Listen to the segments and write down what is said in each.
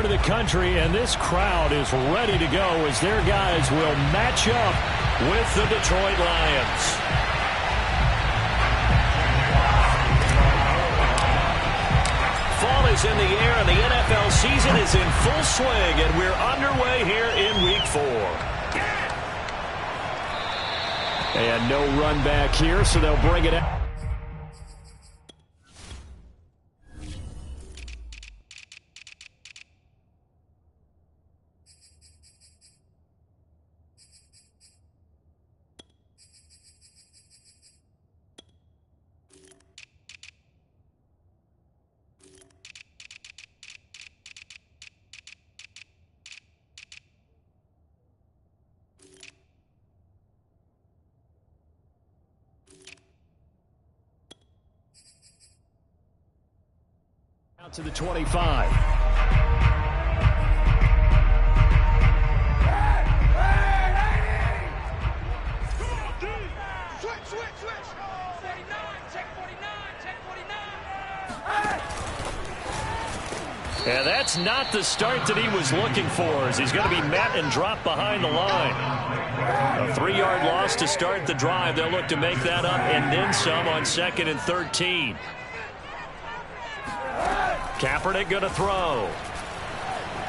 of the country, and this crowd is ready to go as their guys will match up with the Detroit Lions. Fall is in the air, and the NFL season is in full swing, and we're underway here in Week 4. And no run back here, so they'll bring it out. Out to the 25. And that's not the start that he was looking for, as he's going to be met and dropped behind the line. A 3-yard loss to start the drive. They'll look to make that up and then some on 2nd and 13. Kaepernick going to throw.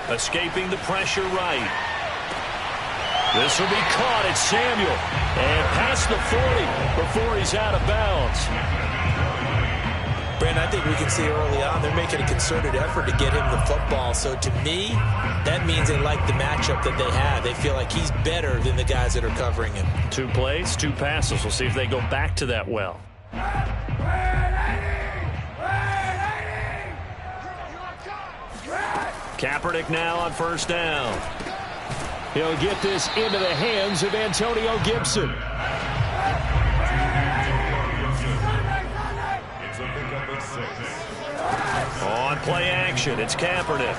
Escaping the pressure right. This will be caught. It's Samuel. And past the 40 before he's out of bounds. Brandon, I think we can see early on they're making a concerted effort to get him the football. So to me, that means they like the matchup that they have. They feel like he's better than the guys that are covering him. 2 plays, 2 passes. We'll see if they go back to that well. Kaepernick now on 1st down. He'll get this into the hands of Antonio Gibson. On play action, it's Kaepernick.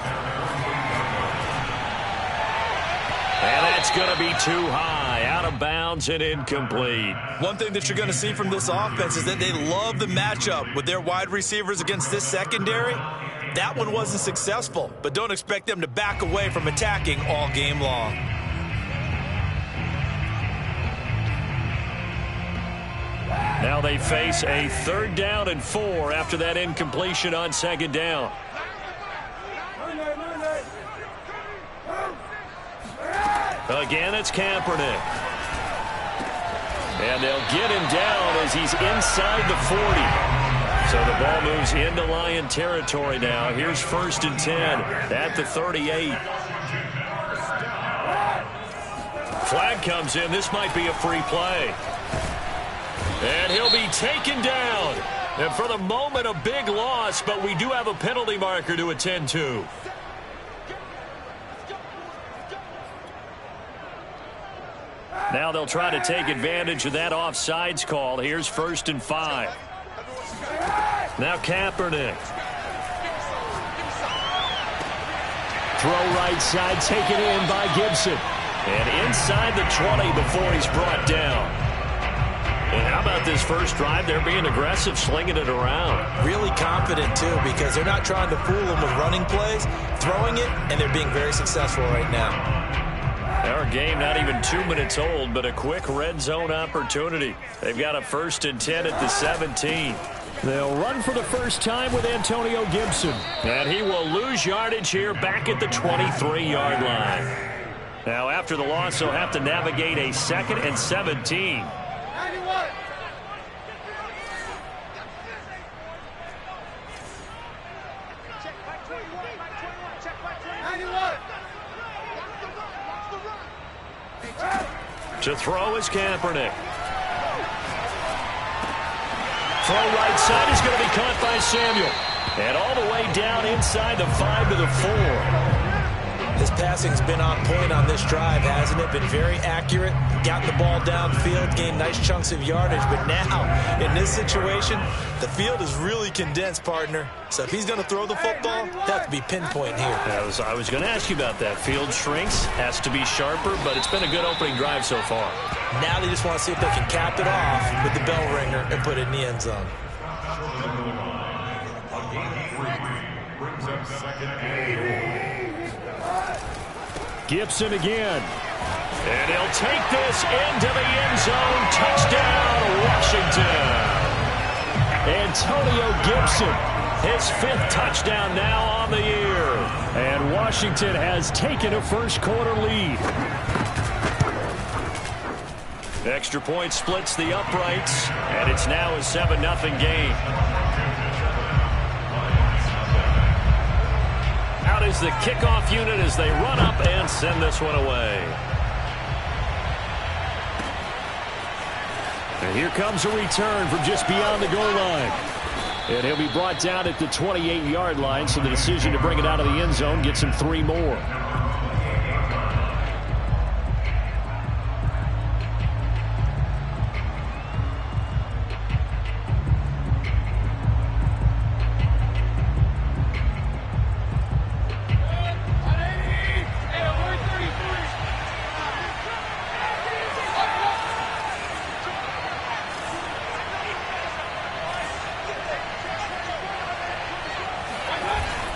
And that's going to be too high, out of bounds and incomplete. One thing that you're going to see from this offense is that they love the matchup with their wide receivers against this secondary. That one wasn't successful, but don't expect them to back away from attacking all game long. Now they face a 3rd down and 4 after that incompletion on 2nd down. Again, it's Kaepernick. And they'll get him down as he's inside the 40. So the ball moves into Lion territory now. Here's 1st and 10 at the 38. Flag comes in. This might be a free play. And he'll be taken down. And for the moment, a big loss, but we do have a penalty marker to attend to. Now they'll try to take advantage of that offsides call. Here's 1st and 5. Now Kaepernick. Throw right side, taken in by Gibson. And inside the 20 before he's brought down. And how about this first drive? They're being aggressive, slinging it around. Really confident, too, because they're not trying to fool them with running plays, throwing it, and they're being very successful right now. Our game not even 2 minutes old, but a quick red zone opportunity. They've got a 1st and 10 at the 17. They'll run for the first time with Antonio Gibson. And he will lose yardage here back at the 23-yard line. Now, after the loss, he'll have to navigate a 2nd and 17. To throw is Kaepernick. Throw right side is going to be caught by Samuel. And all the way down inside the 5 to the 4. His passing's been on point on this drive, hasn't it? Been very accurate, gotten the ball downfield, gained nice chunks of yardage. But now, in this situation, the field is really condensed, partner. So if he's going to throw the football, that to be pinpoint here. I was going to ask you about that. Field shrinks, has to be sharper, but it's been a good opening drive so far. Now they just want to see if they can cap it off with the bell ringer and put it in the end zone. Brings up 2nd and 8. Gibson again. And he'll take this into the end zone. Touchdown, Washington. Antonio Gibson, his 5th touchdown now on the year. And Washington has taken a first-quarter lead. Extra point splits the uprights, and it's now a 7-0 game. Out is the kickoff unit as they run up and send this one away. And here comes a return from just beyond the goal line. And he'll be brought down at the 28-yard line, so the decision to bring it out of the end zone gets him 3 more.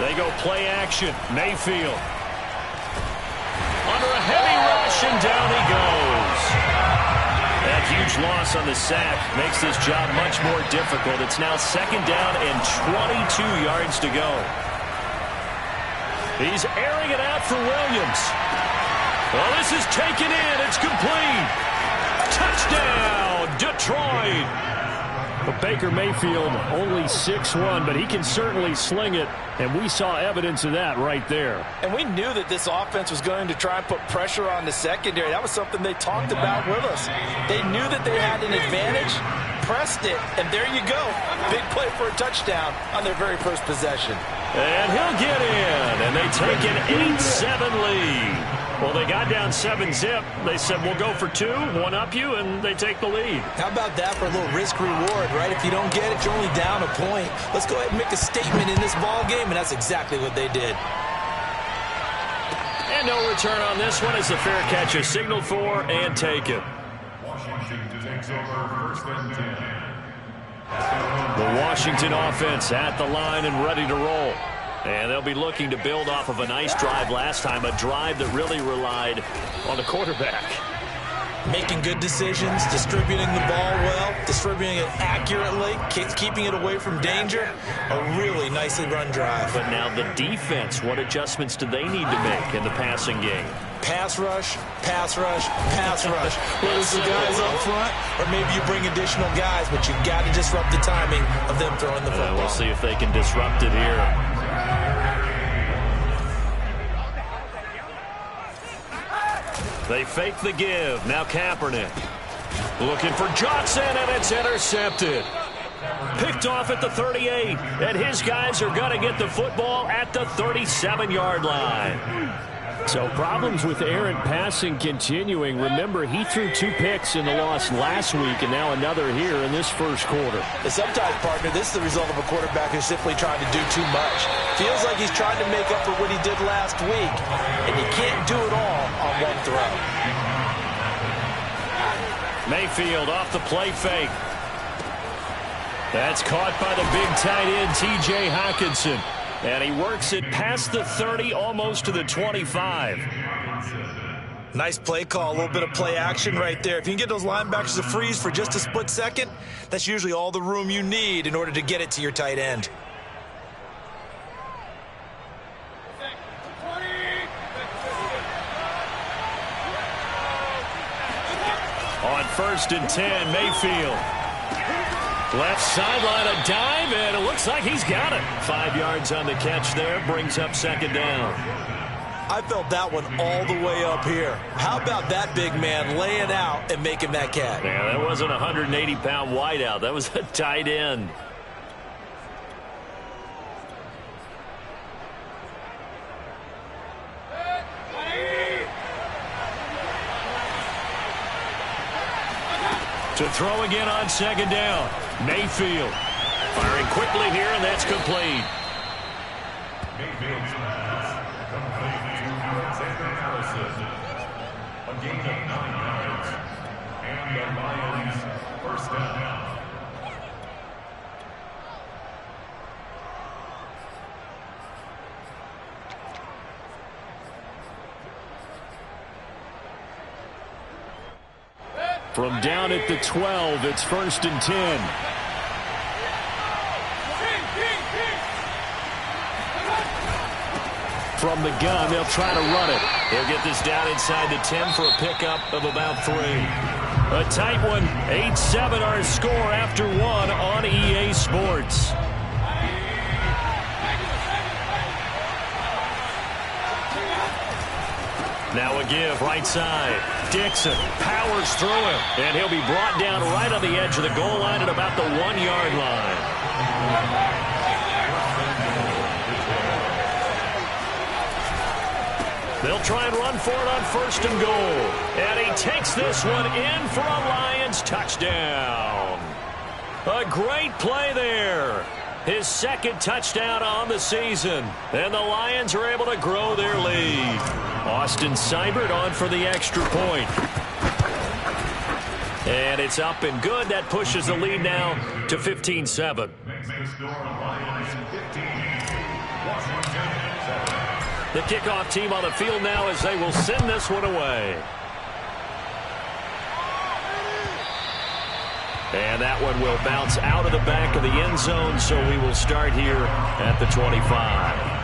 They go play action. Mayfield. Under a heavy rush, and down he goes. That huge loss on the sack makes this job much more difficult. It's now 2nd down and 22 yards to go. He's airing it out for Williams. Well, this is taken in. It's complete. Touchdown, Detroit. But Baker Mayfield only 6'1", but he can certainly sling it, and we saw evidence of that right there. And we knew that this offense was going to try and put pressure on the secondary. That was something they talked about with us. They knew that they had an advantage, pressed it, and there you go. Big play for a touchdown on their very first possession. And he'll get in, and they take an 8-7 lead. Well, they got down 7-zip. They said, we'll go for 2, one up you, and they take the lead. How about that for a little risk-reward, right? If you don't get it, you're only down a point. Let's go ahead and make a statement in this ball game, and that's exactly what they did. And no return on this one as the fair catch is signaled for and taken. Washington takes over 1st and 10. The Washington offense at the line and ready to roll. And they'll be looking to build off of a nice drive last time, a drive that really relied on the quarterback. Making good decisions, distributing the ball well, distributing it accurately, keeping it away from danger. A really nicely run drive. But now the defense, what adjustments do they need to make in the passing game? Pass rush, pass rush, pass rush. Whether it's the guys up front or maybe you bring additional guys, but you've got to disrupt the timing of them throwing the football. We'll see if they can disrupt it here. They fake the give. Now Kaepernick. Looking for Johnson, and it's intercepted. Picked off at the 38. And his guys are going to get the football at the 37-yard line. So problems with errant passing continuing. Remember, he threw 2 picks in the loss last week, and now another here in this first quarter. And sometimes, partner, this is the result of a quarterback who's simply trying to do too much. Feels like he's trying to make up for what he did last week, and you can't do it all on one throw. Mayfield off the play fake. That's caught by the big tight end, T.J. Hockenson. And he works it past the 30, almost to the 25. Nice play call, a little bit of play action right there. If you can get those linebackers to freeze for just a split second, that's usually all the room you need in order to get it to your tight end. On 1st and 10, Mayfield. Left sideline, a dive, and it looks like he's got it. 5 yards on the catch there, brings up 2nd down. I felt that one all the way up here. How about that big man laying out and making that catch? Yeah, that wasn't a 180-pound wideout. That was a tight end. To throw again on 2nd down. Mayfield firing quickly here, and that's complete. Mayfield's pass complete to Alexander Allison. A gain of 9 yards. And the Lions 1st down. From down at the 12, it's 1st and 10. From the gun, they'll try to run it. They'll get this down inside the 10 for a pickup of about 3. A tight one. 8-7 our score after 1 on EA Sports. Now a give, right side. Dixon powers through him, and he'll be brought down right on the edge of the goal line at about the 1-yard line. They'll try and run for it on 1st and goal. And he takes this one in for a Lions touchdown. A great play there. His 2nd touchdown on the season. And the Lions are able to grow their lead. Austin Seibert on for the extra point. And it's up and good. That pushes the lead now to 15-7. The kickoff team on the field now as they will send this one away. And that one will bounce out of the back of the end zone, so we will start here at the 25.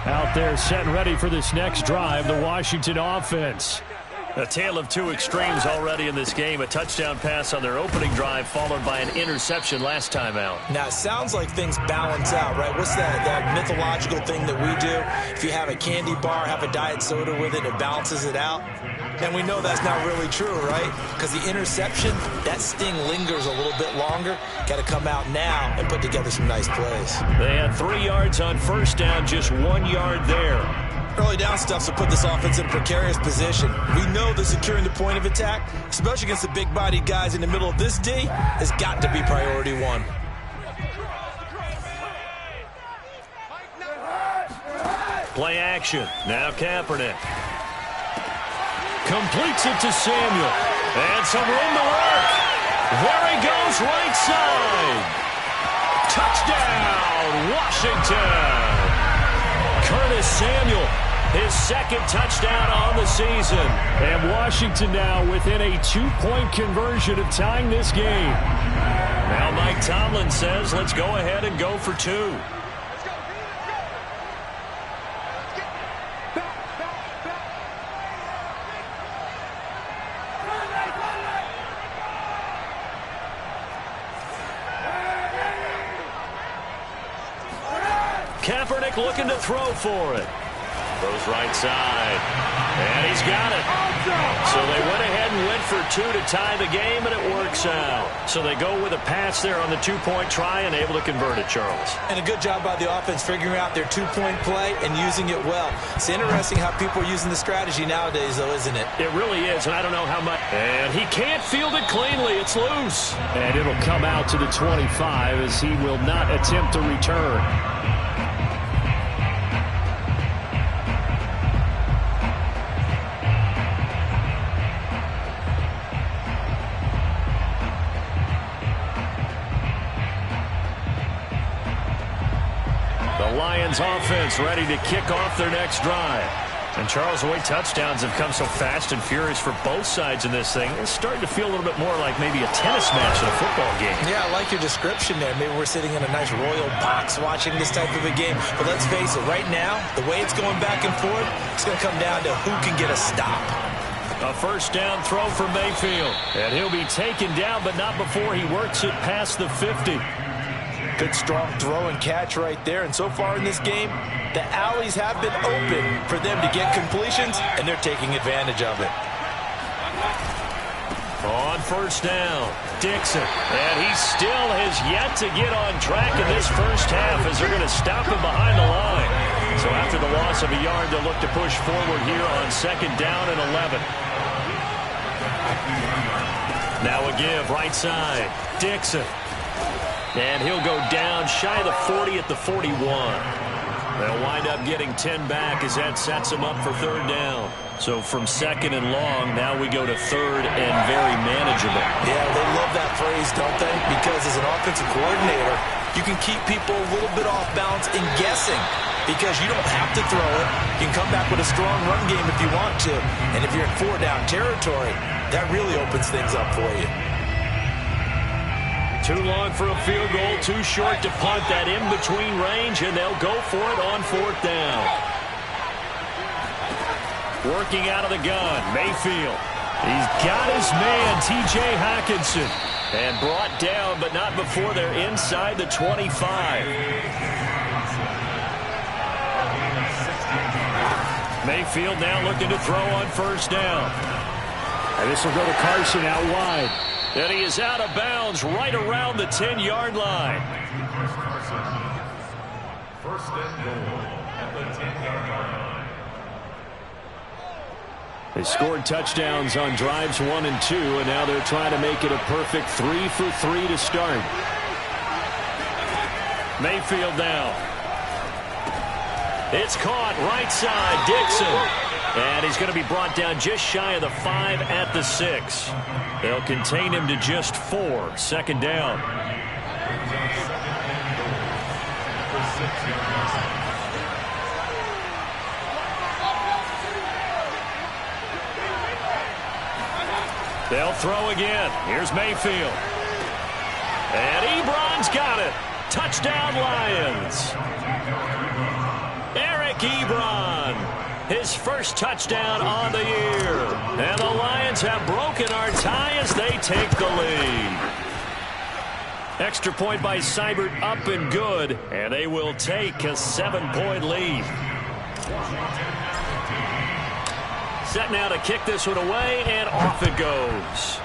Out there set and ready for this next drive, the Washington offense. A tale of 2 extremes already in this game. A touchdown pass on their opening drive followed by an interception last time out. Now, it sounds like things balance out, right? What's that mythological thing that we do? If you have a candy bar, have a diet soda with it, it balances it out. And we know that's not really true, right? Because the interception, that sting lingers a little bit longer. Got to come out now and put together some nice plays. They had 3 yards on 1st down, just 1 yard there. Early down stuff will put this offense in a precarious position. We know that securing the point of attack, especially against the big-bodied guys in the middle of this D, has got to be priority 1. Play action. Now Kaepernick. Completes it to Samuel. And some room to work. There he goes, right side. Touchdown, Washington. Curtis Samuel, his 2nd touchdown on the season. And Washington now within a 2-point conversion of tying this game. Now Mike Tomlin says, let's go ahead and go for 2. Kaepernick looking to throw for it. Throws right side. And he's got it. So they went ahead and went for 2 to tie the game, and it works out. So they go with a pass there on the 2-point try and able to convert it, Charles. And a good job by the offense figuring out their 2-point play and using it well. It's interesting how people are using the strategy nowadays, though, isn't it? It really is, and I don't know how much. And he can't field it cleanly. It's loose. And it'll come out to the 25 as he will not attempt to return. Lions offense ready to kick off their next drive. And Charles, the way touchdowns have come so fast and furious for both sides in this thing, it's starting to feel a little bit more like maybe a tennis match in a football game. Yeah, I like your description there. Maybe we're sitting in a nice royal box watching this type of a game. But let's face it, right now, the way it's going back and forth, it's going to come down to who can get a stop. A 1st down throw for Mayfield. And he'll be taken down, but not before he works it past the 50. Good, strong throw and catch right there. And so far in this game, the alleys have been open for them to get completions, and they're taking advantage of it. On 1st down, Dixon. And he still has yet to get on track in this first half as they're going to stop him behind the line. So after the loss of a yard, they'll look to push forward here on 2nd down and 11. Now a give, right side, Dixon. And he'll go down shy of the 40 at the 41. They'll wind up getting 10 back as that sets them up for 3rd down. So from 2nd and long, now we go to 3rd and very manageable. Yeah, they love that phrase, don't they? Because as an offensive coordinator, you can keep people a little bit off balance and guessing because you don't have to throw it. You can come back with a strong run game if you want to. And if you're in 4-down territory, that really opens things up for you. Too long for a field goal, too short to punt. That in between range, and they'll go for it on 4th down. Working out of the gun, Mayfield. He's got his man, T.J. Hockenson. And brought down, but not before they're inside the 25. Mayfield now looking to throw on 1st down. And this will go to Carson out wide. And he is out of bounds right around the 10-yard line. 1st and goal at the 10-yard line. They scored touchdowns on drives 1 and 2, and now they're trying to make it a perfect 3 for 3 to start. Mayfield now. It's caught right side, Dixon. And he's going to be brought down just shy of the 5 at the 6. They'll contain him to just 4. 2nd down. They'll throw again. Here's Mayfield. And Ebron's got it. Touchdown, Lions. Eric Ebron. His first touchdown on the year. And the Lions have broken our tie as they take the lead. Extra point by Seibert up and good. And they will take a 7-point lead. Set now to kick this one away, and off it goes.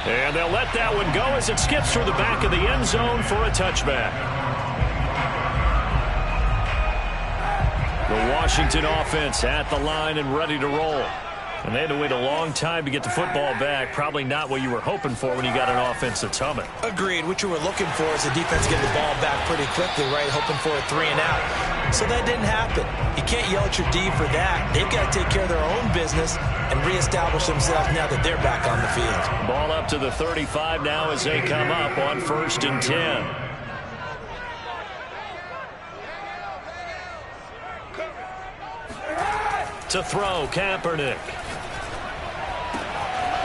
And they'll let that one go as it skips through the back of the end zone for a touchback. The Washington offense at the line and ready to roll. And they had to wait a long time to get the football back. Probably not what you were hoping for when you got an offense that's humming. Agreed. What you were looking for is the defense getting the ball back pretty quickly, right? Hoping for a 3 and out. So that didn't happen. You can't yell at your D for that. They've got to take care of their own business and reestablish themselves now that they're back on the field. Ball up to the 35 now as they come up on 1st and 10. To throw, Kaepernick.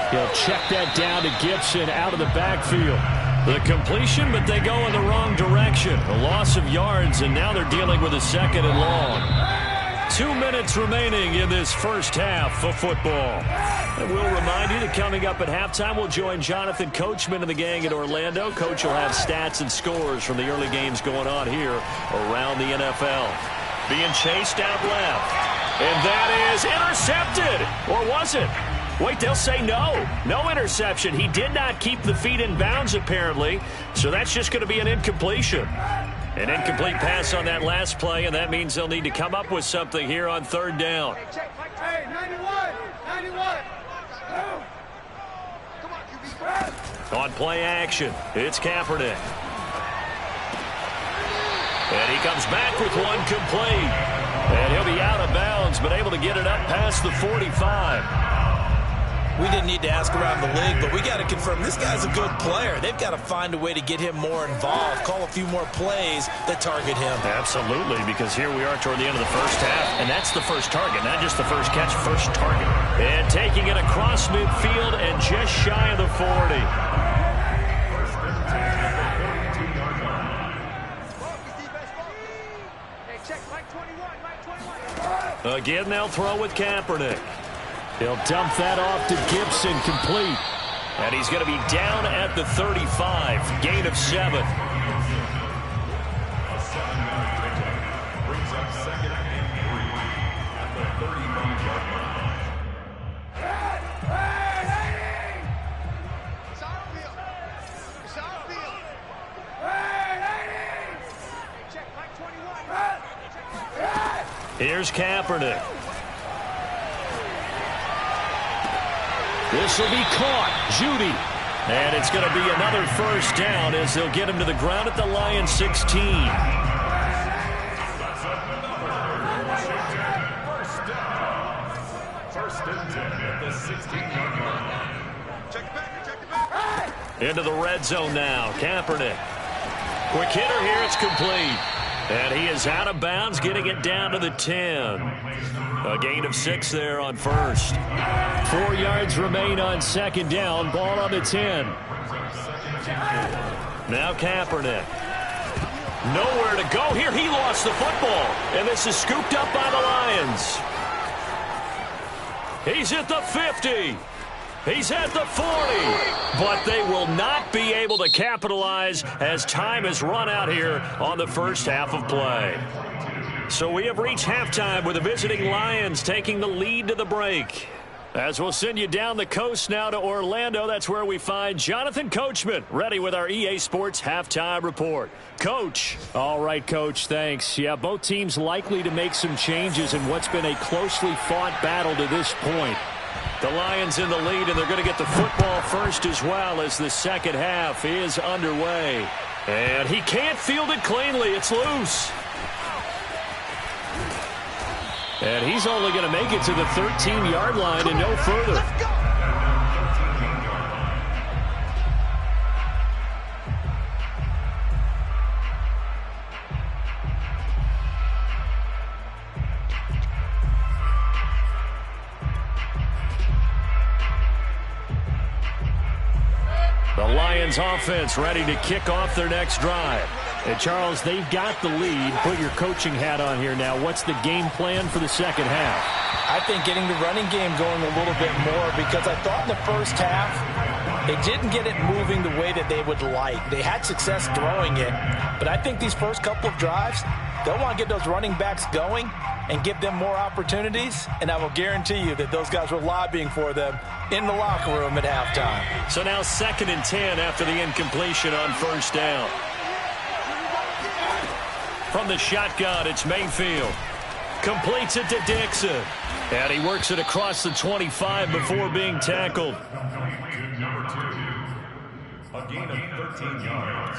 He'll check that down to Gibson out of the backfield. The completion, but they go in the wrong direction. A loss of yards, and now they're dealing with a 2nd and long. 2 minutes remaining in this first half of football. And we'll remind you that coming up at halftime, we'll join Jonathan Coachman and the gang in Orlando. Coach will have stats and scores from the early games going on here around the NFL. Being chased out left. And that is intercepted. Or was it? Wait, they'll say no. No interception. He did not keep the feet in bounds, apparently. So that's just going to be an incompletion. An incomplete pass on that last play, and that means they'll need to come up with something here on 3rd down. Hey, 91. Come on, QB. On play action, it's Kaepernick. And he comes back with one complete. And he'll be out of bounds, but able to get it up past the 45. We didn't need to ask around the league, but we got to confirm this guy's a good player. They've got to find a way to get him more involved, call a few more plays that target him. Absolutely, because here we are toward the end of the first half, and that's the first target, not just the first catch, first target. And taking it across midfield and just shy of the 40. Again, they'll throw with Kaepernick. He'll dump that off to Gibson, complete. And he's going to be down at the 35, gain of 7. A 7-yard pickup brings up 2nd and 3 at the 35-yard line. Here's Kaepernick. This will be caught. Judy. And it's going to be another first down as they'll get him to the ground at the Lions 16. That's another first down. 1st and 10 at the 16-yard line. Check it back. Into the red zone now. Kaepernick. Quick hitter here. It's complete. And he is out of bounds, getting it down to the 10. A gain of 6 there on first. 4 yards remain on second down. Ball on the 10. Now Kaepernick. Nowhere to go here. He lost the football. And this is scooped up by the Lions. He's at the 50. He's at the 40. But they will not be able to capitalize as time has run out here on the first half of play. So we have reached halftime with the visiting Lions taking the lead to the break. As we'll send you down the coast now to Orlando, that's where we find Jonathan Coachman, ready with our EA Sports Halftime Report. Coach. All right, Coach, thanks. Yeah, both teams likely to make some changes in what's been a closely fought battle to this point. The Lions in the lead, and they're going to get the football first as well as the second half is underway. And he can't field it cleanly. It's loose. And he's only going to make it to the 13-yard line and no further. The Lions offense ready to kick off their next drive. And Charles, they've got the lead. Put your coaching hat on here now. What's the game plan for the second half? I think getting the running game going a little bit more, because I thought in the first half they didn't get it moving the way that they would like. They had success throwing it, but I think these first couple of drives, they'll want to get those running backs going and give them more opportunities, and I will guarantee you that those guys were lobbying for them in the locker room at halftime. So now 2nd and 10 after the incompletion on first down. From the shotgun, it's Mayfield. Completes it to Dixon. And he works it across the 25 before being tackled. Number 2, a gain of 13 yards.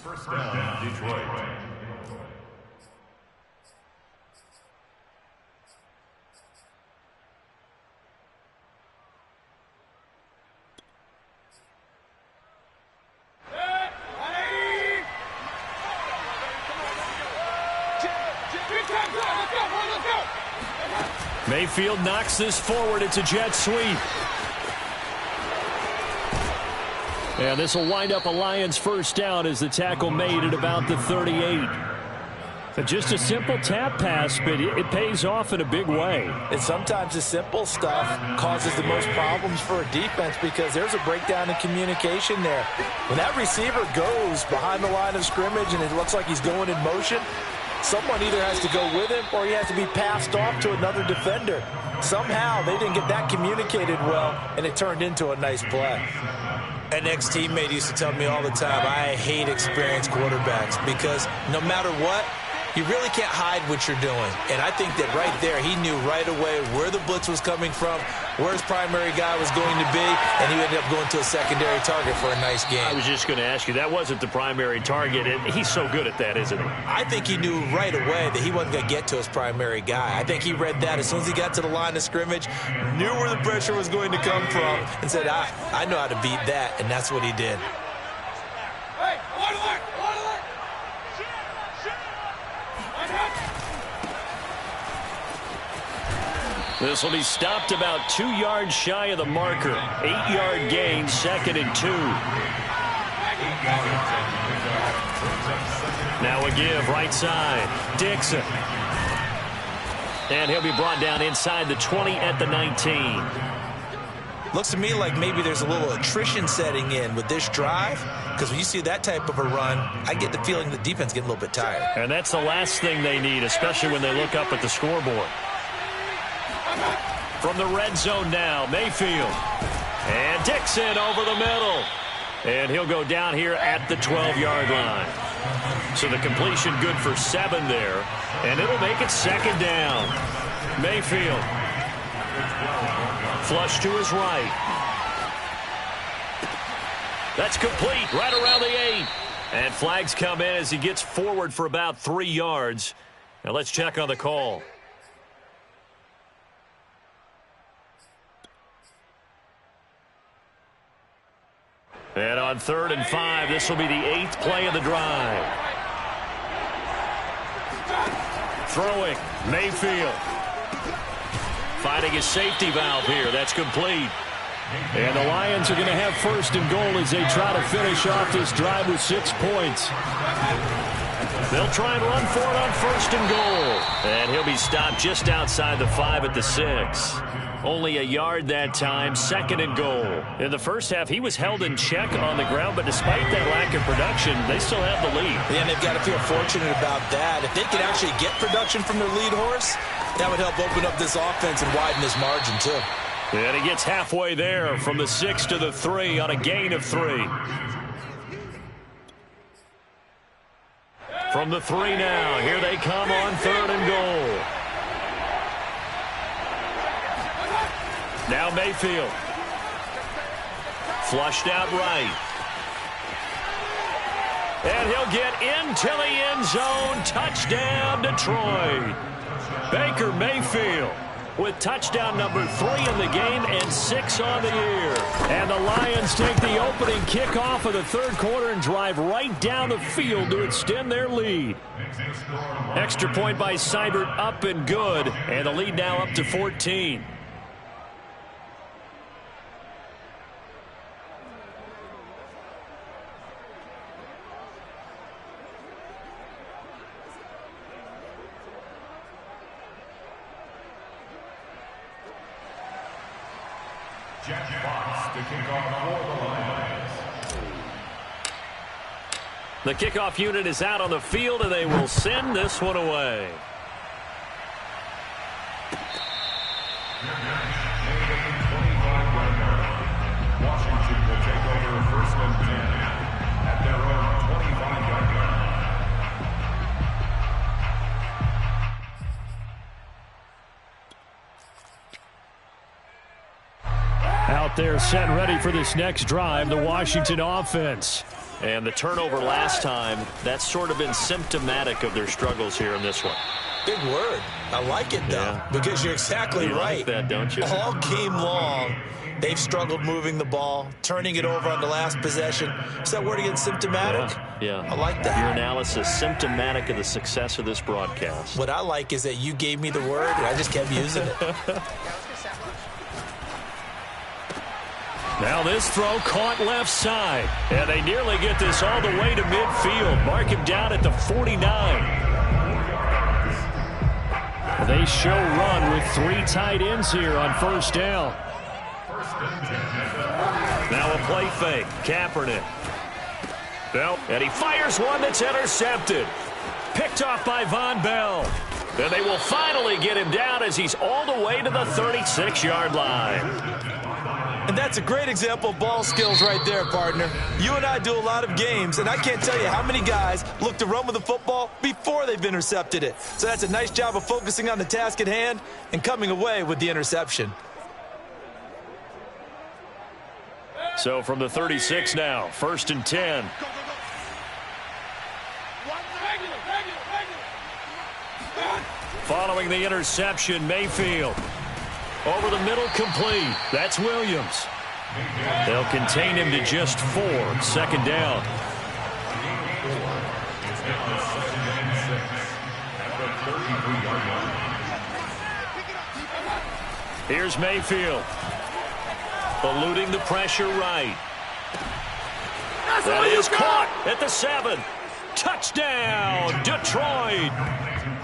First down, Detroit. Mayfield knocks this forward. It's a jet sweep. And this will wind up a Lions first down as the tackle made at about the 38. Just a simple tap pass, but it pays off in a big way. And sometimes the simple stuff causes the most problems for a defense, because there's a breakdown in communication there. When that receiver goes behind the line of scrimmage and it looks like he's going in motion, someone either has to go with him or he has to be passed off to another defender. Somehow they didn't get that communicated well, and it turned into a nice play. An ex-teammate used to tell me all the time, I hate experienced quarterbacks, because no matter what, you really can't hide what you're doing. And I think that right there, he knew right away where the blitz was coming from, where his primary guy was going to be, and he ended up going to a secondary target for a nice game. I was just going to ask you, that wasn't the primary target, and he's so good at that, isn't he? I think he knew right away that he wasn't going to get to his primary guy. I think he read that as soon as he got to the line of scrimmage, knew where the pressure was going to come from, and said, I know how to beat that, and that's what he did. This will be stopped about 2 yards shy of the marker. 8-yard gain, 2nd and 2. Now a give, right side. Dixon. And he'll be brought down inside the 20 at the 19. Looks to me like maybe there's a little attrition setting in with this drive, because when you see that type of a run, I get the feeling the defense getting a little bit tired. And that's the last thing they need, especially when they look up at the scoreboard. From the red zone now, Mayfield. And Dixon over the middle. And he'll go down here at the 12-yard line. So the completion good for 7 there. And it'll make it second down. Mayfield. Flush to his right. That's complete right around the 8. And flags come in as he gets forward for about 3 yards. Now let's check on the call. And on 3rd and 5, this will be the 8th play of the drive. Throwing, Mayfield. Finding his safety valve here. That's complete. And the Lions are going to have 1st and goal as they try to finish off this drive with 6 points. They'll try and run for it on 1st and goal. And he'll be stopped just outside the 5 at the 6. Only a yard that time, 2nd and goal. In the first half, he was held in check on the ground, but despite that lack of production, they still have the lead. Yeah, and they've got to feel fortunate about that. If they could actually get production from their lead horse, that would help open up this offense and widen this margin, too. And he gets halfway there from the 6 to the 3 on a gain of 3. From the 3 now, here they come on 3rd and goal. Now Mayfield. Flushed out right. And he'll get into the end zone. Touchdown, Detroit. Baker Mayfield with touchdown number 3 in the game and 6 on the year. And the Lions take the opening kickoff of the 3rd quarter and drive right down the field to extend their lead. Extra point by Seibert, up and good. And the lead now up to 14. Jack Fox to kick off for the Lions. The kickoff unit is out on the field, and they will send this one away. Washington will take over 1st and 10 at their own 25-yard line. Out there set ready for this next drive, the Washington offense. And the turnover last time, that's sort of been symptomatic of their struggles here in this one. Big word. I like it, though, because you're exactly right. Like that, don't you? All game long, they've struggled moving the ball, turning it over on the last possession. Is that word again, symptomatic? Yeah. I like that. Your analysis, symptomatic of the success of this broadcast. What I like is that you gave me the word, and I just kept using it. Now this throw caught left side. And they nearly get this all the way to midfield. Mark him down at the 49. They show run with 3 tight ends here on 1st down. Now a play fake. Kaepernick. And he fires one that's intercepted. Picked off by Von Bell. And they will finally get him down as he's all the way to the 36-yard line. And that's a great example of ball skills right there, partner. You and I do a lot of games, and I can't tell you how many guys look to run with the football before they've intercepted it. So that's a nice job of focusing on the task at hand and coming away with the interception. So from the 36 now, 1st and 10. Following the interception, Mayfield. Over the middle, complete. That's Williams. They'll contain him to just 4. 2nd down. Here's Mayfield. Eluding the pressure right. That is caught at the 7. Touchdown, Detroit.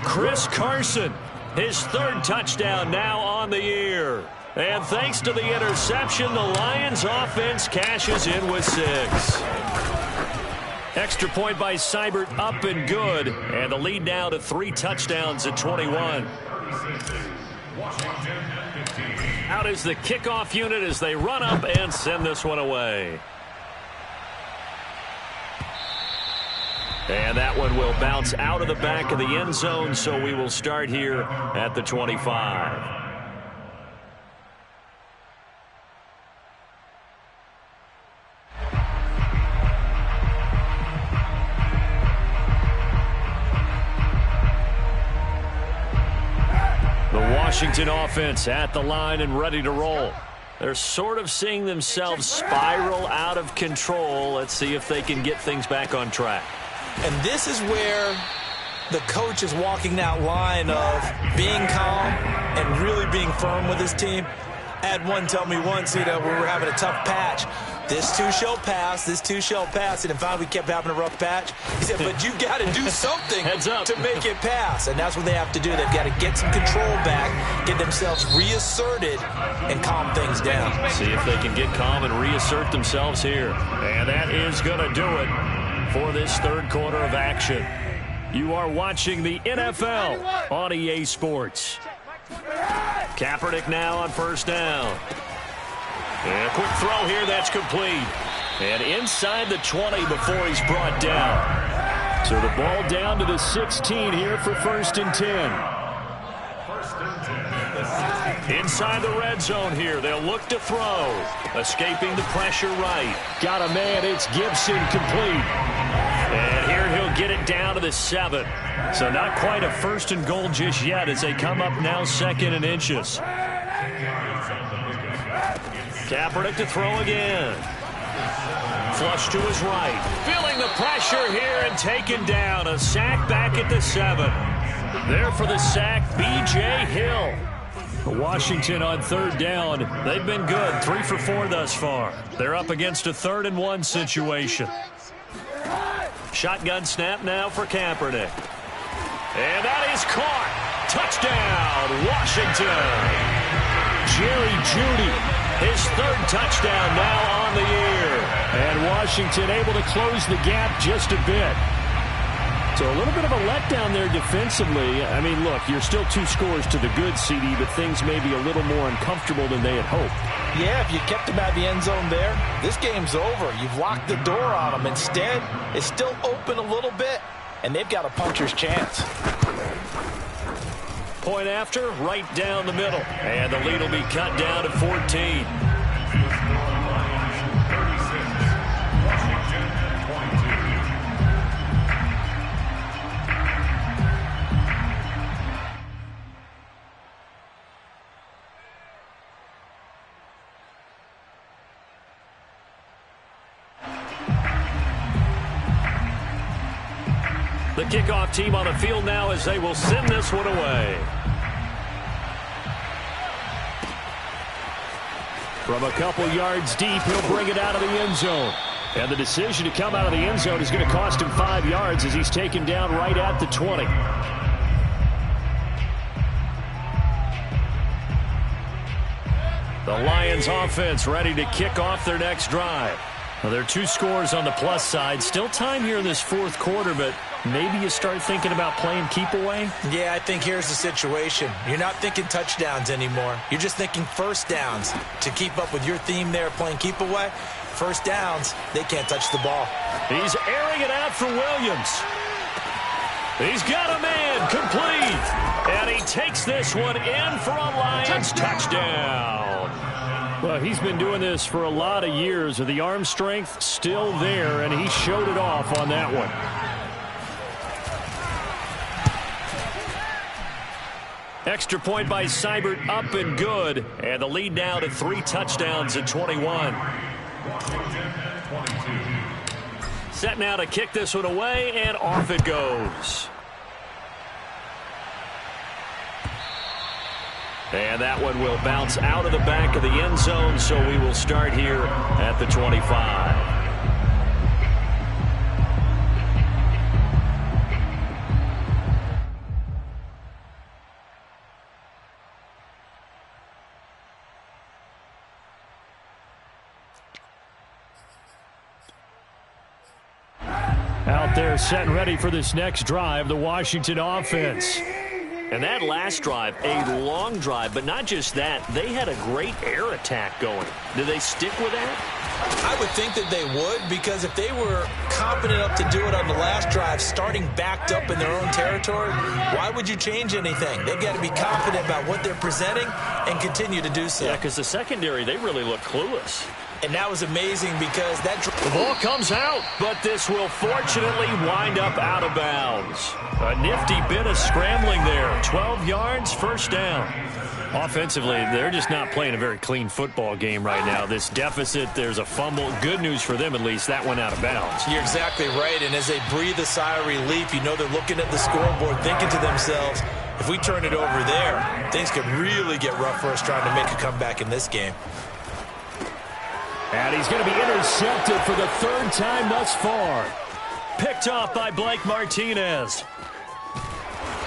Chris Carson. His 3rd touchdown now on the year. And thanks to the interception, the Lions offense cashes in with 6. Extra point by Seibert, up and good. And the lead now to 3 touchdowns at 21. Washington 15. Out is the kickoff unit as they run up and send this one away. And that one will bounce out of the back of the end zone, so we will start here at the 25. Washington offense at the line and ready to roll. They're sort of seeing themselves spiral out of control. Let's see if they can get things back on track. And this is where the coach is walking that line of being calm and really being firm with his team. I had one tell me once, we were having a tough patch. This too shall pass, this too shall pass. And finally we kept having a rough patch. He said, but you got to do something to make it pass. And that's what they have to do. They've got to get some control back, get themselves reasserted, and calm things down. See if they can get calm and reassert themselves here. And that is going to do it for this third quarter of action. You are watching the NFL on EA Sports. Kaepernick now on first down. And a quick throw here, that's complete. And inside the 20 before he's brought down. So the ball down to the 16 here for first and 10. Inside the red zone here, they'll look to throw. Escaping the pressure right. Got a man, it's Gibson, complete. And here he'll get it down to the 7. So not quite a first and goal just yet as they come up now second and inches. Kaepernick to throw again. Flush to his right. Feeling the pressure here and taken down. A sack back at the 7. There for the sack, B.J. Hill. Washington on third down. They've been good. 3 for 4 thus far. They're up against a 3rd and 1 situation. Shotgun snap now for Kaepernick. And that is caught. Touchdown, Washington. Jerry Jeudy, his 3rd touchdown now on the year. And Washington able to close the gap just a bit. So a little bit of a letdown there defensively. I mean, look, you're still 2 scores to the good, CD, but things may be a little more uncomfortable than they had hoped. Yeah, if you kept him out of the end zone there, this game's over. You've locked the door on him. Instead, it's still open a little bit, and they've got a puncher's chance. Point after, right down the middle. And the lead will be cut down to 14. The kickoff team on the field now as they will send this one away. From a couple yards deep, he'll bring it out of the end zone. And the decision to come out of the end zone is going to cost him 5 yards as he's taken down right at the 20. The Lions offense ready to kick off their next drive. Well, there are 2 scores on the plus side. Still time here in this 4th quarter, but maybe you start thinking about playing keep away? Yeah, I think here's the situation. You're not thinking touchdowns anymore. You're just thinking first downs. To keep up with your theme there, playing keep away, first downs, they can't touch the ball. He's airing it out for Williams. He's got a man, complete. And he takes this one in for a Lions touchdown. Well, he's been doing this for a lot of years. The arm strength still there, and he showed it off on that one. Extra point by Seibert, up and good. And the lead now to 3 touchdowns at 21. Set now to kick this one away, and off it goes. And that one will bounce out of the back of the end zone, so we will start here at the 25. Out there set and ready for this next drive, the Washington offense. And that last drive, a long drive, but not just that. They had a great air attack going. Do they stick with that? I would think that they would, because if they were confident enough to do it on the last drive, starting backed up in their own territory, why would you change anything? They've got to be confident about what they're presenting and continue to do so. Yeah, because the secondary, they really look clueless. And that was amazing because that... The ball comes out, but this will fortunately wind up out of bounds. A nifty bit of scrambling there. 12 yards, first down. Offensively, they're just not playing a very clean football game right now. This deficit, there's a fumble. Good news for them, at least. That went out of bounds. You're exactly right, and as they breathe a sigh of relief, you know they're looking at the scoreboard, thinking to themselves, if we turn it over there, things could really get rough for us trying to make a comeback in this game. And he's going to be intercepted for the third time thus far. Picked off by Blake Martinez.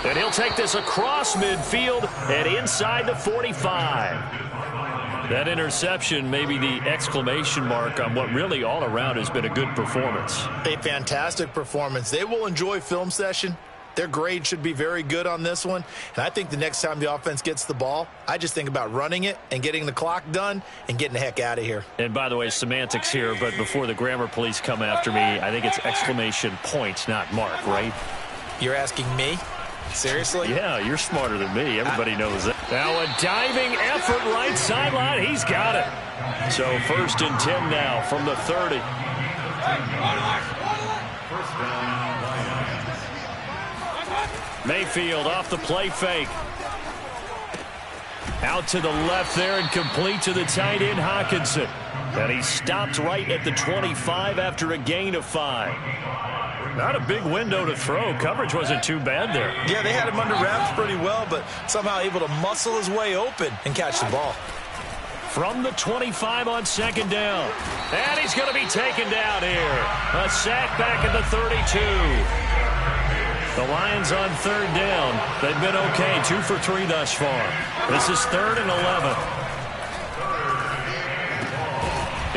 And he'll take this across midfield and inside the 45. That interception may be the exclamation mark on what really all around has been a good performance. A fantastic performance. They will enjoy film session. Their grade should be very good on this one. And I think the next time the offense gets the ball, I just think about running it and getting the clock done and getting the heck out of here. And by the way, semantics here, but before the grammar police come after me, I think it's exclamation point, not mark, right? You're asking me? Seriously? Yeah, you're smarter than me. Everybody knows that. Now a diving effort right sideline. He's got it. So 1st and 10 now from the 30. First down. Mayfield off the play fake. Out to the left there and complete to the tight end, Hawkinson. And he stopped right at the 25 after a gain of 5. Not a big window to throw. Coverage wasn't too bad there. Yeah, they had him under wraps pretty well, but somehow able to muscle his way open and catch the ball. From the 25 on 2nd down. And he's going to be taken down here. A sack back at the 32. The Lions on 3rd down. They've been okay. 2 for 3 thus far. This is 3rd and 11.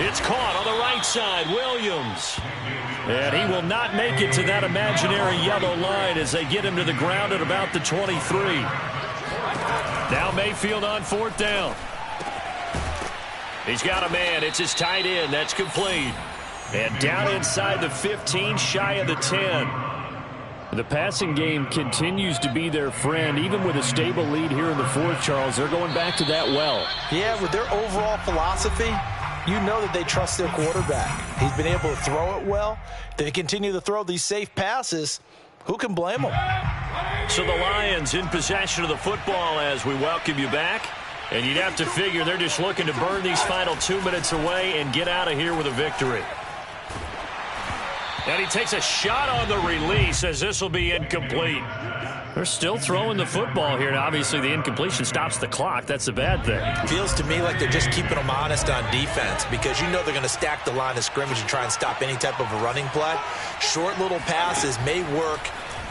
It's caught on the right side. Williams. And he will not make it to that imaginary yellow line as they get him to the ground at about the 23. Now Mayfield on 4th down. He's got a man. It's his tight end. That's complete. And down inside the 15, shy of the 10. The passing game continues to be their friend, even with a stable lead here in the 4th, Charles. They're going back to that well. Yeah, with their overall philosophy, you know that they trust their quarterback. He's been able to throw it well. They continue to throw these safe passes. Who can blame them? So the Lions in possession of the football as we welcome you back. And you'd have to figure they're just looking to burn these final 2 minutes away and get out of here with a victory. And he takes a shot on the release as this will be incomplete. They're still throwing the football here. And obviously, the incompletion stops the clock. That's a bad thing. Feels to me like they're just keeping them honest on defense because you know they're going to stack the line of scrimmage and try and stop any type of a running play. Short little passes may work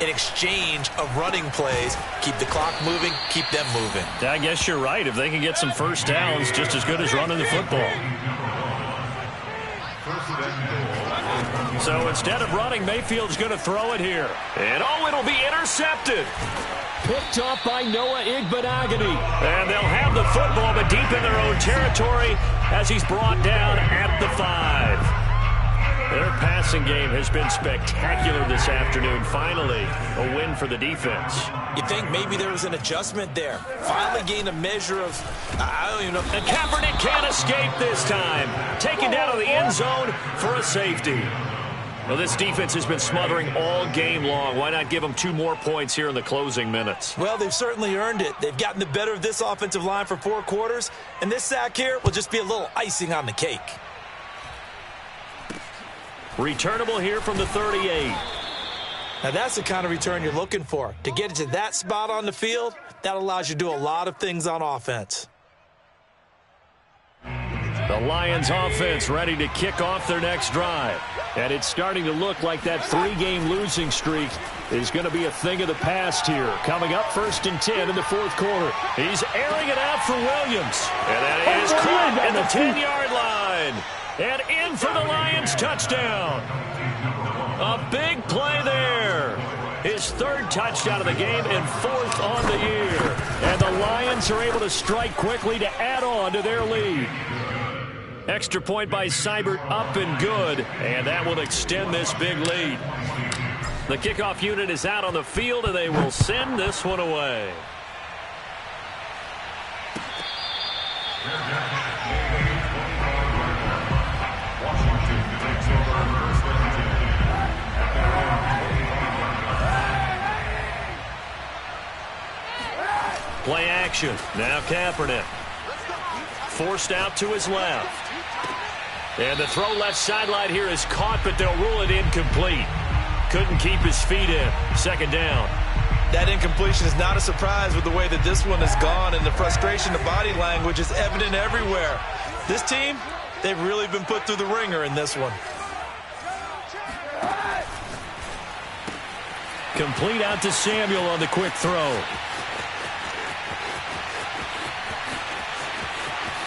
in exchange of running plays. Keep the clock moving, keep them moving. I guess you're right. If they can get some first downs, just as good as running the football. So instead of running, Mayfield's going to throw it here. And it'll be intercepted. Picked off by Noah Igbenogany. And they'll have the football, but deep in their own territory as he's brought down at the 5. Their passing game has been spectacular this afternoon. Finally, a win for the defense. You think maybe there was an adjustment there. Finally gained a measure of, I don't even know. And Kaepernick can't escape this time. Taken down to the end zone for a safety. Well, this defense has been smothering all game long. Why not give them 2 more points here in the closing minutes? Well, they've certainly earned it. They've gotten the better of this offensive line for 4 quarters, and this sack here will just be a little icing on the cake. Returnable here from the 38. Now, that's the kind of return you're looking for. To get it to that spot on the field, that allows you to do a lot of things on offense. The Lions offense ready to kick off their next drive. And it's starting to look like that 3-game losing streak is going to be a thing of the past here. Coming up 1st and 10 in the 4th quarter. He's airing it out for Williams. And that is caught at the 10-yard line. And in for the Lions touchdown. A big play there. his 3rd touchdown of the game and 4th on the year. And the Lions are able to strike quickly to add on to their lead. Extra point by Seibert, up and good, and that will extend this big lead. The kickoff unit is out on the field, and they will send this one away. Play action. Now Kaepernick. Forced out to his left. And the throw left sideline here is caught, but they'll rule it incomplete. Couldn't keep his feet in. 2nd down. That incompletion is not a surprise with the way that this one has gone, and the frustration, the body language is evident everywhere. This team, they've really been put through the ringer in this one. Complete out to Samuel on the quick throw.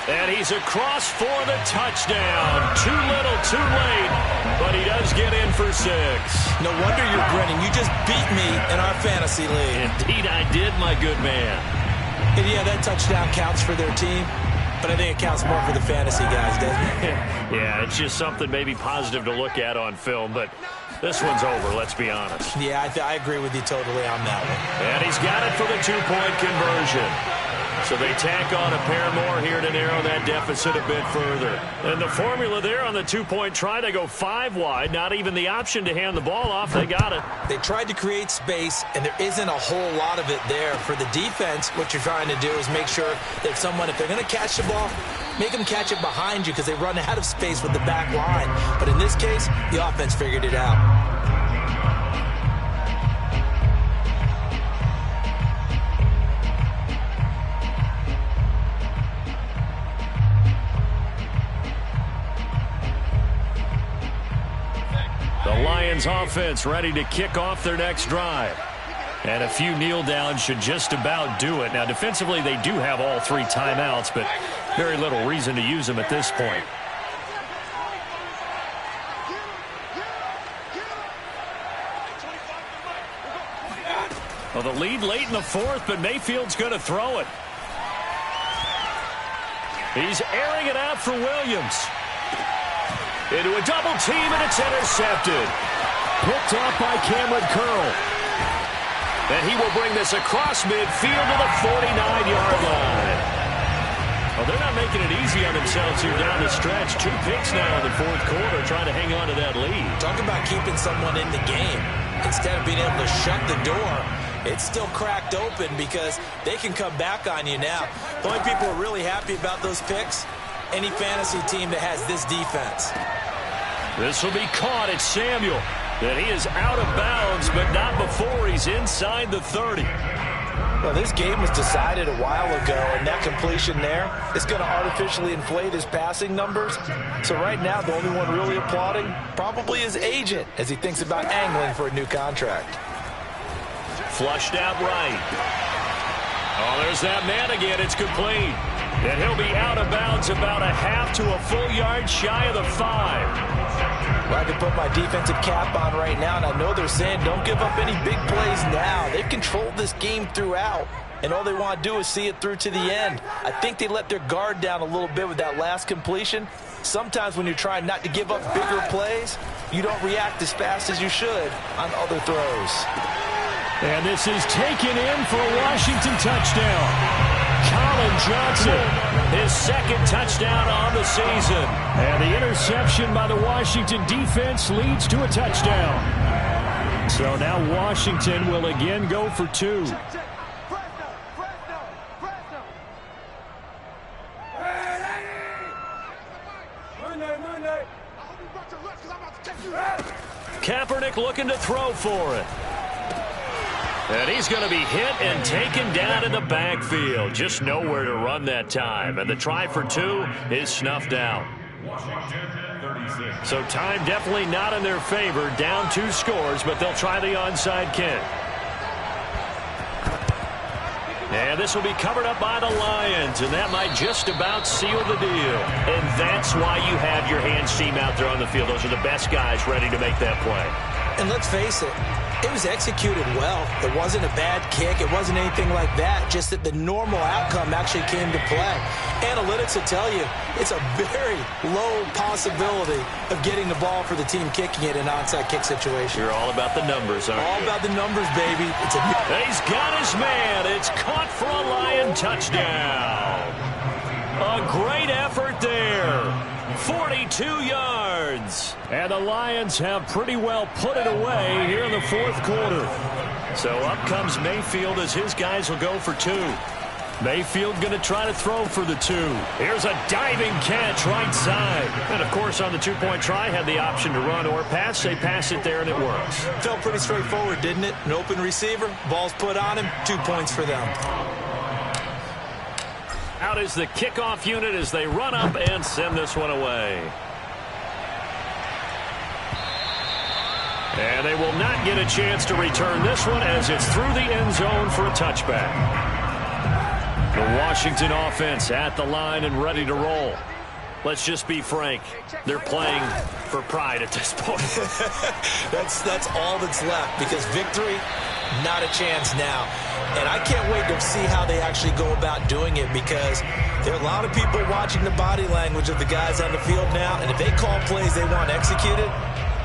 And he's across for the touchdown. Too little, too late, but he does get in for 6. No wonder you're grinning. You just beat me in our fantasy league. Indeed I did, my good man. And yeah, that touchdown counts for their team, but I think it counts more for the fantasy guys, doesn't it? Yeah, it's just something maybe positive to look at on film, but this one's over, let's be honest. Yeah, I agree with you totally on that one. And he's got it for the 2-point conversion. So they tack on a pair more here to narrow that deficit a bit further. And the formula there on the 2-point try, they go 5 wide. Not even the option to hand the ball off. They got it. They tried to create space, and there isn't a whole lot of it there. For the defense, what you're trying to do is make sure that if they're going to catch the ball, make them catch it behind you because they run out of space with the back line. But in this case, the offense figured it out. The Lions offense ready to kick off their next drive. And a few kneel downs should just about do it. Now, defensively, they do have all 3 timeouts, but very little reason to use them at this point. Well, the lead late in the 4th, but Mayfield's going to throw it. He's airing it out for Williams. Into a double team, and it's intercepted. Picked off by Cameron Curl. And he will bring this across midfield to the 49-yard line. Well, they're not making it easy on themselves here down the stretch. 2 picks now in the 4th quarter, trying to hang on to that lead. Talk about keeping someone in the game. Instead of being able to shut the door, it's still cracked open because they can come back on you now. The only people who are really happy about those picks, any fantasy team that has this defense. This will be caught at Samuel. And he is out of bounds, but not before he's inside the 30. Well, this game was decided a while ago, and that completion there is going to artificially inflate his passing numbers. So right now, the only one really applauding probably his agent as he thinks about angling for a new contract. Flushed out right. Oh, there's that man again. It's complete. And he'll be out of bounds about a half to a full yard shy of the 5. Well, I can put my defensive cap on right now, and I know they're saying don't give up any big plays now. They've controlled this game throughout, and all they want to do is see it through to the end. I think they let their guard down a little bit with that last completion. Sometimes when you're trying not to give up bigger plays, you don't react as fast as you should on other throws. And this is taken in for a Washington touchdown. Colin Johnson, his 2nd touchdown on the season. And the interception by the Washington defense leads to a touchdown. So now Washington will again go for 2. Kaepernick looking to throw for it. And he's going to be hit and taken down in the backfield. Just nowhere to run that time. And the try for 2 is snuffed out. So time definitely not in their favor. Down 2 scores, but they'll try the onside kick. And this will be covered up by the Lions, and that might just about seal the deal. And that's why you have your hands team out there on the field. Those are the best guys ready to make that play. And let's face it, It was executed well. It wasn't a bad kick. It wasn't anything like that. Just that the normal outcome actually came to play. Analytics will tell you it's a very low possibility of getting the ball for the team kicking it in an onside kick situation. You're all about the numbers, aren't you? All about the numbers, baby. He's got his man. It's caught for a Lion touchdown. A great effort there. 42 yards. And the Lions have pretty well put it away here in the fourth quarter. So up comes Mayfield as his guys will go for 2. Mayfield going to try to throw for the 2. Here's a diving catch right side. And, of course, on the two-point try, had the option to run or pass. They pass it there, and it works. Felt pretty straightforward, didn't it? An open receiver, ball's put on him, 2 points for them. Out is the kickoff unit as they run up and send this one away. And they will not get a chance to return this one as it's through the end zone for a touchback. The Washington offense at the line and ready to roll. Let's just be frank. They're playing for pride at this point. That's all that's left because victory, not a chance now. And I can't wait to see how they actually go about doing it because there are a lot of people watching the body language of the guys on the field now. And if they call plays they want executed,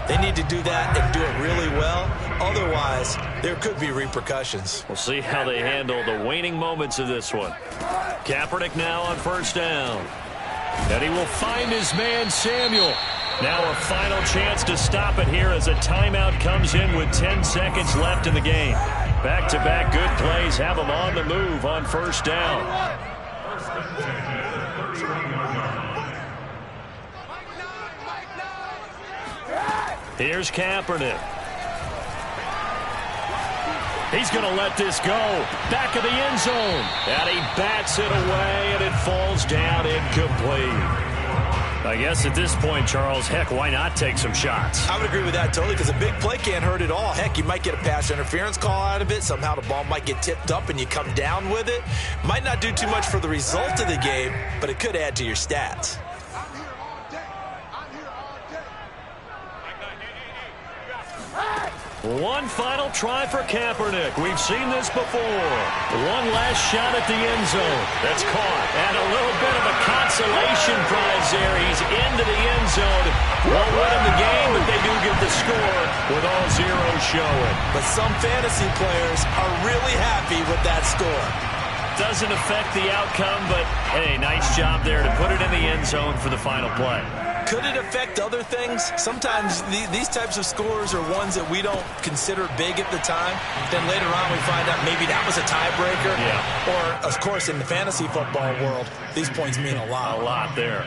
they need to do that and do it really well. Otherwise, there could be repercussions. We'll see how they handle the waning moments of this one. Kaepernick now on first down. And he will find his man, Samuel. Now a final chance to stop it here as a timeout comes in with 10 seconds left in the game. Back-to-back good plays have them on the move on first down. Here's Kaepernick. He's going to let this go. Back of the end zone. And he bats it away, and it falls down incomplete. I guess at this point, Charles, heck, why not take some shots? I would agree with that totally because a big play can't hurt at all. Heck, you might get a pass interference call out of it. Somehow the ball might get tipped up and you come down with it. Might not do too much for the result of the game, but it could add to your stats. One final try for Kaepernick. We've seen this before. One last shot at the end zone. That's caught. And a little bit of a consolation prize there. He's into the end zone. Won't win the game, but they do get the score with all zeros showing. But some fantasy players are really happy with that score. Doesn't affect the outcome, but, hey, nice job there to put it in the end zone for the final play. Could it affect other things? Sometimes these types of scores are ones that we don't consider big at the time. Then later on we find out maybe that was a tiebreaker. Yeah. Or, of course, in the fantasy football world, these points mean a lot. A lot there.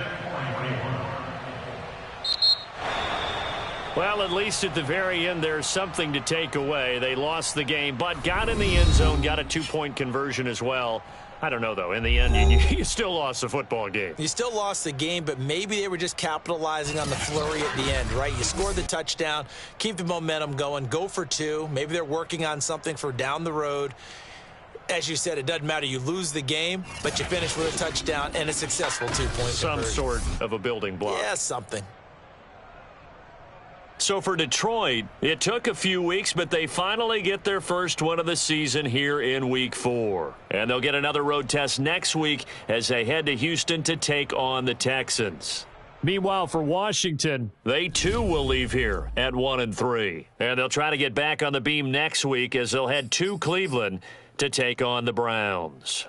Well, at least at the very end, there's something to take away. They lost the game, but got in the end zone, got a two-point conversion as well. I don't know, though. In the end, you still lost the football game. You still lost the game, but maybe they were just capitalizing on the flurry at the end, right? You score the touchdown, keep the momentum going, go for 2. Maybe they're working on something for down the road. As you said, it doesn't matter. You lose the game, but you finish with a touchdown and a successful 2-point conversion. Some sort of a building block. Yeah, something. So for Detroit, it took a few weeks, but they finally get their first one of the season here in Week 4. And they'll get another road test next week as they head to Houston to take on the Texans. Meanwhile, for Washington, they too will leave here at 1-3. And they'll try to get back on the beam next week as they'll head to Cleveland to take on the Browns.